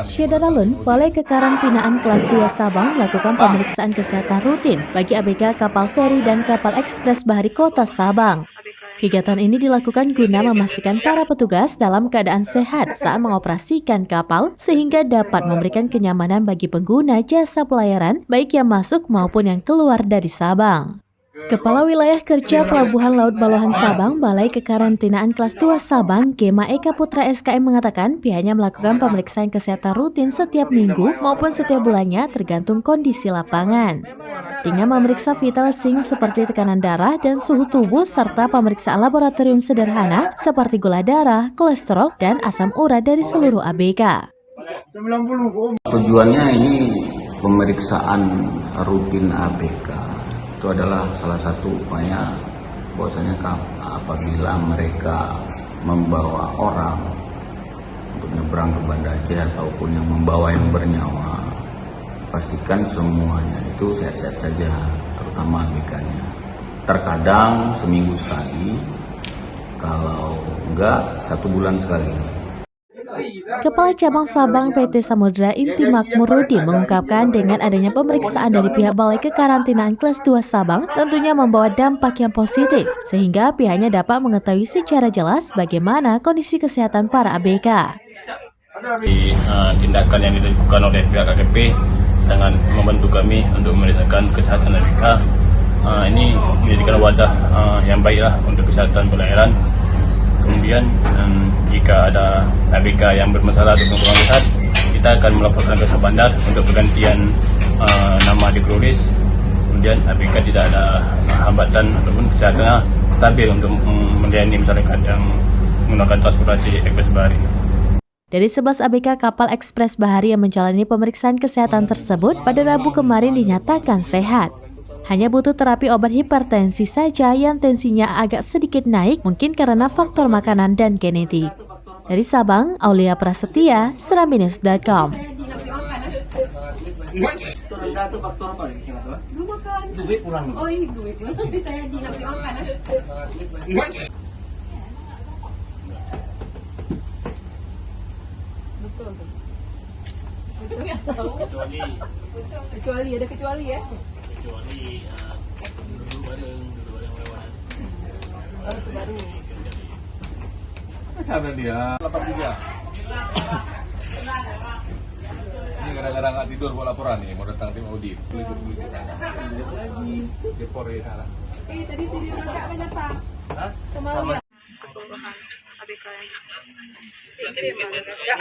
Syederalun, Balai Kekarantinaan Kelas 2 Sabang melakukan pemeriksaan kesehatan rutin bagi ABK kapal feri dan kapal ekspres bahari kota Sabang. Kegiatan ini dilakukan guna memastikan para petugas dalam keadaan sehat saat mengoperasikan kapal sehingga dapat memberikan kenyamanan bagi pengguna jasa pelayaran baik yang masuk maupun yang keluar dari Sabang. Kepala Wilayah Kerja Pelabuhan Laut Balohan Sabang, Balai Kekarantinaan Kelas 2 Sabang, Gema Eka Putra SKM mengatakan pihaknya melakukan pemeriksaan kesehatan rutin setiap minggu maupun setiap bulannya tergantung kondisi lapangan. Dengan memeriksa vital sign seperti tekanan darah dan suhu tubuh serta pemeriksaan laboratorium sederhana seperti gula darah, kolesterol, dan asam urat dari seluruh ABK. Tujuannya ini pemeriksaan rutin ABK. Itu adalah salah satu upaya bahwasanya apabila mereka membawa orang untuk menyeberang ke Banda Aceh ataupun yang membawa yang bernyawa, pastikan semuanya itu sehat-sehat saja, terutama ABK-nya. Terkadang seminggu sekali, kalau enggak 1 bulan sekali. Kepala Cabang Sabang PT Samudra Inti Makmurudi mengungkapkan dengan adanya pemeriksaan dari pihak Balai Kekarantinaan Kelas 2 Sabang tentunya membawa dampak yang positif sehingga pihaknya dapat mengetahui secara jelas bagaimana kondisi kesehatan para ABK. Tindakan yang dilakukan oleh pihak KKP dengan membantu kami untuk memeriksakan kesehatan ABK ini menjadikan wadah yang baiklah untuk kesehatan pelayaran. Kemudian jika ada ABK yang bermasalah atau kurang sehat, kita akan melaporkan ke Sabandar untuk pergantian nama di Krolis. Kemudian ABK tidak ada hambatan ataupun kesehatannya stabil untuk melayani masyarakat yang menggunakan transportasi ekspres bahari. Dari 11 ABK kapal ekspres bahari yang menjalani pemeriksaan kesehatan tersebut pada Rabu kemarin dinyatakan sehat. Hanya butuh terapi obat hipertensi saja yang tensinya agak sedikit naik mungkin karena faktor makanan dan genetik. Dari Sabang, Aulia Prasetya, Serambinews.com. Kecuali ada kecuali ya. Kecuali dulu bareng lewat. Itu baru. Masa ada dia 83. Ini gara-gara nggak tidur buat laporan nih, mau datang tim audit. Lagi depore salah. Tadi orang nggak datang. Hah? Kemarin keseluruhan ABK yang